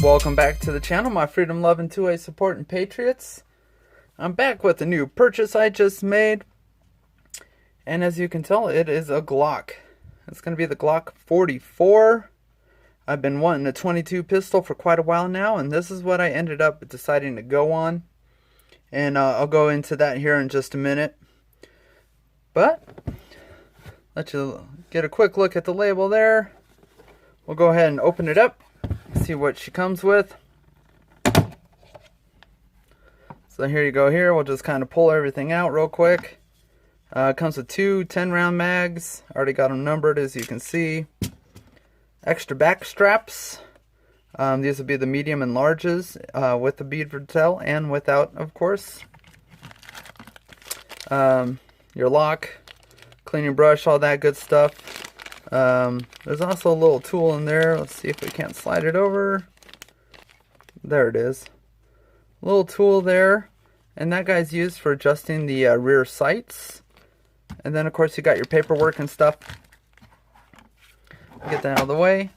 Welcome back to the channel, my freedom loving 2A supporting patriots. I'm back with a new purchase I just made, and as you can tell, it is a Glock. It's going to be the Glock 44. I've been wanting a 22 pistol for quite a while now, and this is what I ended up deciding to go on, and I'll go into that here in just a minute. But let you get a quick look at the label there. We'll go ahead and open it up, see what she comes with. So here you go. Here we'll just kind of pull everything out real quick. It comes with two 10-round mags. Already got them numbered, as you can see. Extra back straps. These will be the medium and larges, with the bead tail and without, of course. Your lock, cleaning brush, all that good stuff. There's also a little tool in there. Let's see if we can't slide it over. There it is. Little tool there, and that guy's used for adjusting the rear sights. And then of course you got your paperwork and stuff. Get that out of the way.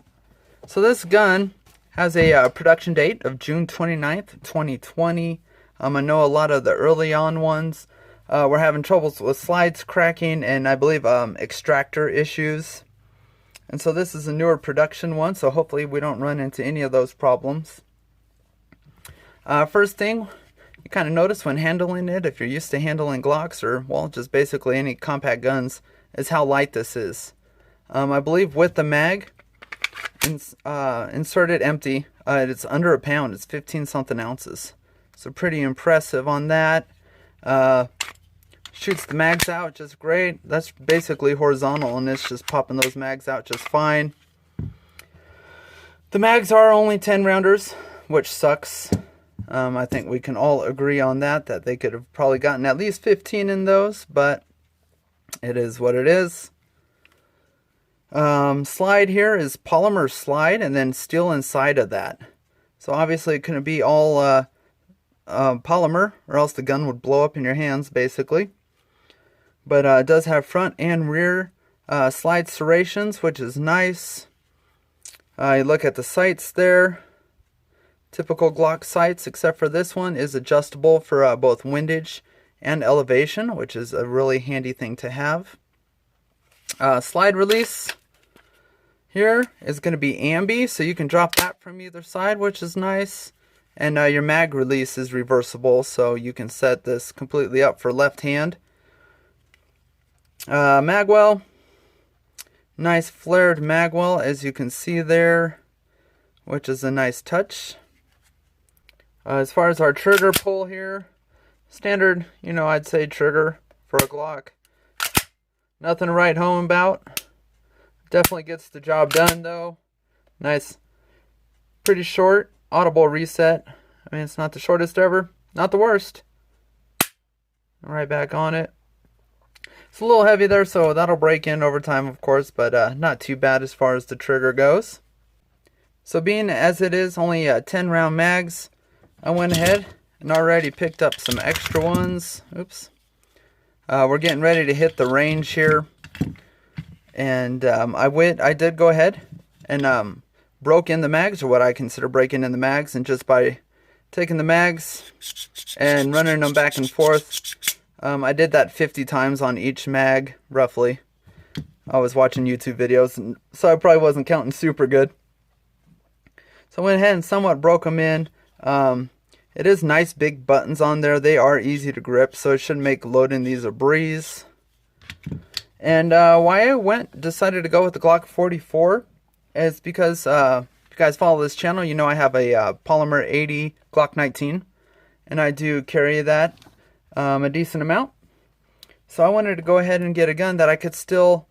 So this gun has a production date of June 29th, 2020. I know a lot of the early on ones were having troubles with slides cracking and I believe extractor issues. And so this is a newer production one, so hopefully we don't run into any of those problems. First thing you kind of notice when handling it, if you're used to handling Glocks or, well, just basically any compact guns, is how light this is. I believe with the mag inserted empty, it's under a pound. It's 15 something ounces. So pretty impressive on that. Shoots the mags out just great. That's basically horizontal, and it's just popping those mags out just fine. The mags are only 10 rounders, which sucks. I think we can all agree on that they could have probably gotten at least 15 in those, but it is what it is. Slide here is polymer slide and then steel inside of that. So obviously it couldn't be all polymer, or else the gun would blow up in your hands basically. But it does have front and rear slide serrations, which is nice. You look at the sights there. Typical Glock sights, except for this one is adjustable for both windage and elevation, which is a really handy thing to have. Slide release here is going to be ambi, so you can drop that from either side, which is nice. And your mag release is reversible, so you can set this completely up for left hand. Magwell, nice flared magwell, as you can see there, which is a nice touch. As far as our trigger pull here, standard, I'd say trigger for a Glock. Nothing to write home about. Definitely gets the job done though. Nice, pretty short, audible reset. I mean, it's not the shortest ever, not the worst. Right back on it. It's a little heavy there, so that'll break in over time, of course, but not too bad as far as the trigger goes. So being as it is only 10 round mags, I went ahead and already picked up some extra ones. Oops. We're getting ready to hit the range here. And I did go ahead and broke in the mags, or what I consider breaking in the mags, and just by taking the mags and running them back and forth, I did that 50 times on each mag, roughly. I was watching YouTube videos, and so I probably wasn't counting super good. So I went ahead and somewhat broke them in. It is nice big buttons on there. They are easy to grip, so it should make loading these a breeze. And why I decided to go with the Glock 44 is because if you guys follow this channel, you know I have a polymer 80 Glock 19, and I do carry that a decent amount. So I wanted to go ahead and get a gun that I could still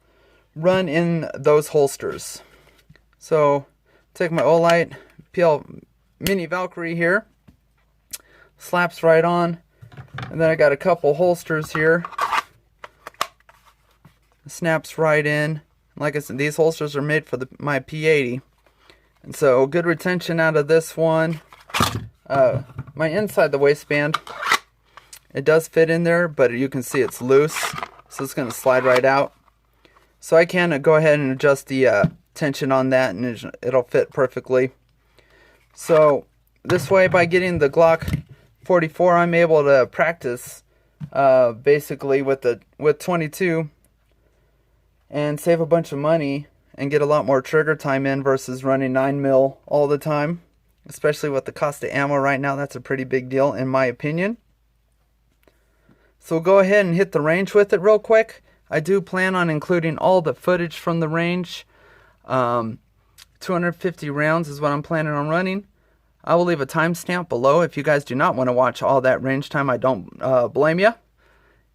run in those holsters. So take my Olight PL Mini Valkyrie here, slaps right on, and then I got a couple holsters here. Snaps right in. Like I said, these holsters are made for my P80, and so good retention out of this one. My inside the waistband, it does fit in there, but you can see it's loose, so it's going to slide right out. So I can go ahead and adjust the tension on that, and it'll fit perfectly. So this way, by getting the Glock 44, I'm able to practice basically with 22 and save a bunch of money and get a lot more trigger time in versus running 9mm all the time. Especially with the cost of ammo right now, that's a pretty big deal in my opinion. So we'll go ahead and hit the range with it real quick. I do plan on including all the footage from the range. 250 rounds is what I'm planning on running. I will leave a timestamp below if you guys do not want to watch all that range time. I don't blame you.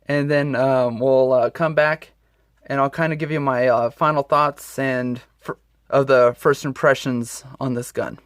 And then we'll come back and I'll kind of give you my final thoughts and of the first impressions on this gun.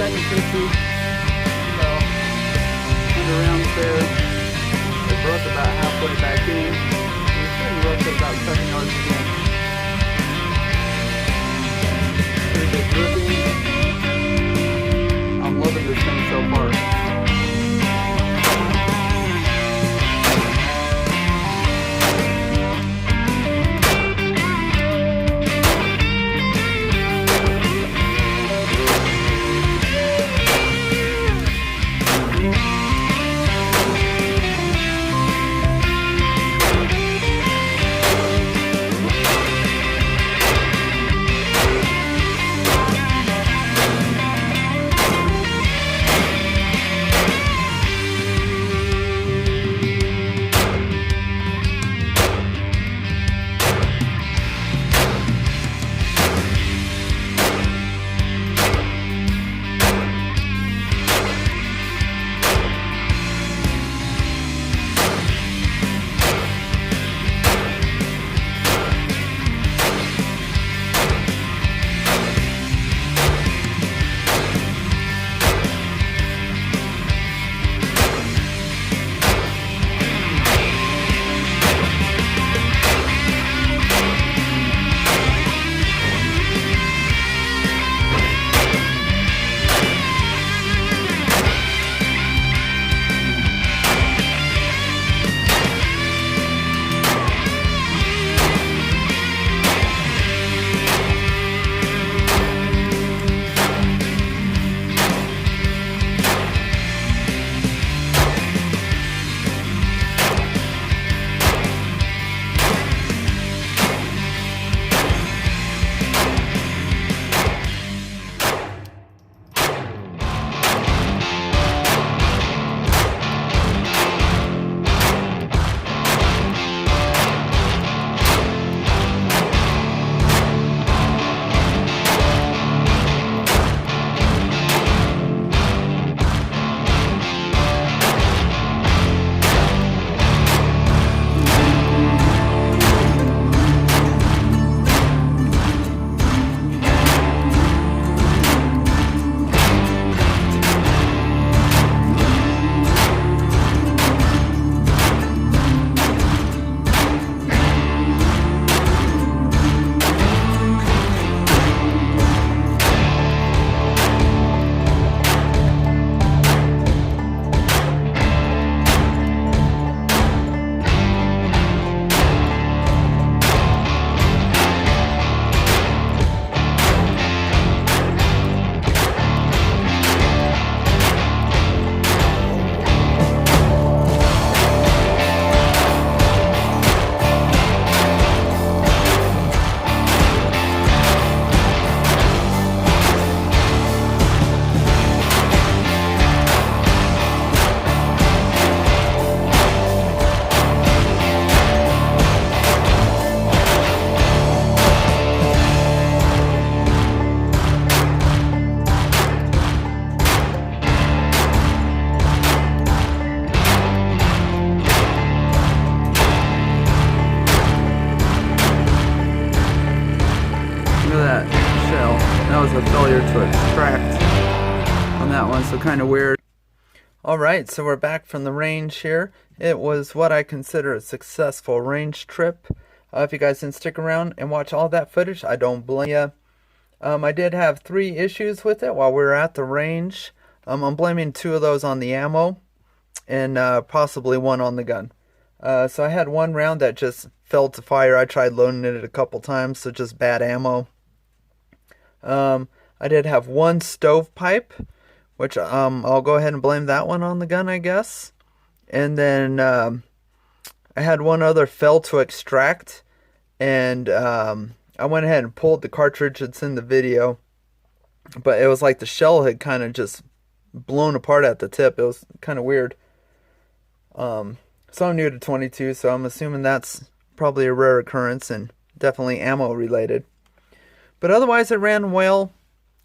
second picture, so put the rounds there. It broke about halfway back in. It's pretty rough at about 7 yards again. Pretty good gripping. I'm loving this thing so far. has a failure to extract on that one, so kind of weird. Alright, so we're back from the range here. It was what I consider a successful range trip. If you guys didn't stick around and watch all that footage, I don't blame you. I did have 3 issues with it while we were at the range. I'm blaming 2 of those on the ammo and possibly 1 on the gun. So I had 1 round that just failed to fire. I tried loading it a couple times, so just bad ammo. I did have 1 stovepipe, which I'll go ahead and blame that one on the gun, I guess. And then I had 1 other fail to extract, and I went ahead and pulled the cartridge that's in the video, but it was like the shell had kind of just blown apart at the tip. It was kind of weird. So I'm new to 22, so I'm assuming that's probably a rare occurrence and definitely ammo related. But otherwise it ran well.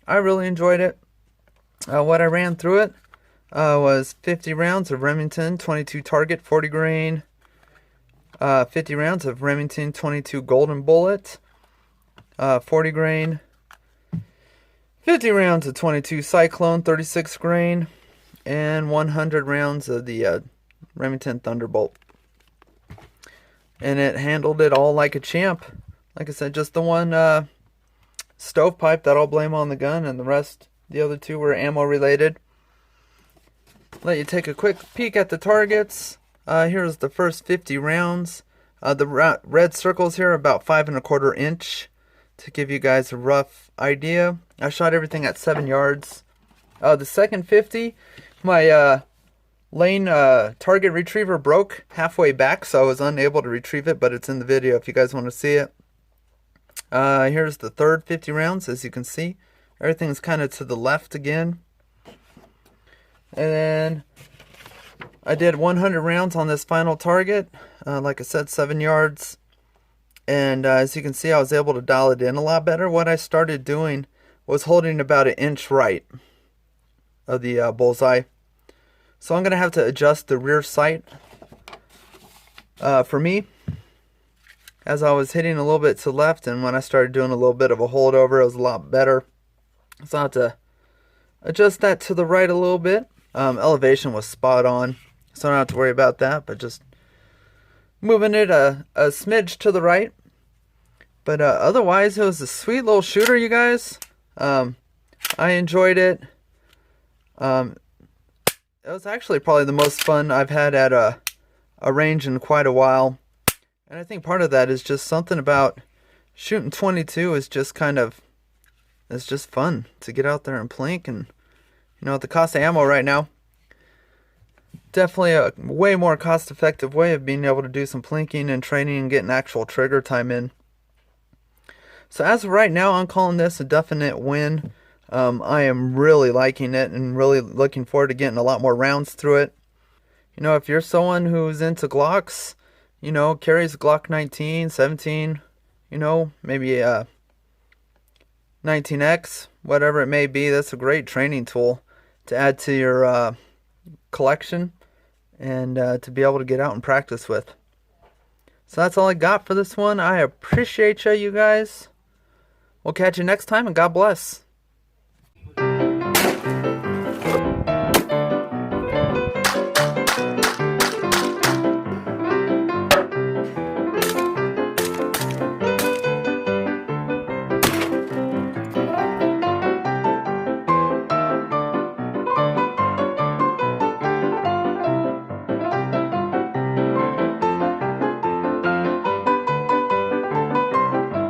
I really enjoyed it. What I ran through it was 50 rounds of Remington 22 target 40 grain, 50 rounds of Remington 22 golden bullet, 40 grain, 50 rounds of 22 Cyclone 36 grain, and 100 rounds of the Remington Thunderbolt. And it handled it all like a champ. Like I said, just the 1 stovepipe that I'll blame on the gun, and the rest, the other 2 were ammo related. Let you take a quick peek at the targets. Here's the first 50 rounds. The red circles here are about 5 1/4 inch to give you guys a rough idea. I shot everything at 7 yards. The second 50, my lane target retriever broke halfway back, so I was unable to retrieve it, but it's in the video if you guys want to see it. Here's the third 50 rounds. As you can see, everything's kind of to the left again. And then I did 100 rounds on this final target. Like I said, 7 yards. And as you can see, I was able to dial it in a lot better. What I started doing was holding about 1 inch right of the bullseye. So I'm going to have to adjust the rear sight. For me, as I was hitting a little bit to the left, and when I started doing a little bit of a holdover, it was a lot better. So I have to adjust that to the right a little bit. Elevation was spot on, so I don't have to worry about that, but just moving it a smidge to the right. But otherwise, it was a sweet little shooter, you guys. I enjoyed it. It was actually probably the most fun I've had at a range in quite a while. And I think part of that is just something about shooting 22 is just kind of, it's just fun to get out there and plink. And, you know, at the cost of ammo right now, definitely a way more cost-effective way of being able to do some plinking and training and getting actual trigger time in. So as of right now, I'm calling this a definite win. I am really liking it and really looking forward to getting a lot more rounds through it. You know, if you're someone who's into Glocks, you know, carries a Glock 19, 17, you know, maybe a 19X, whatever it may be, that's a great training tool to add to your collection and to be able to get out and practice with. So that's all I got for this one. I appreciate you guys. We'll catch you next time, and God bless.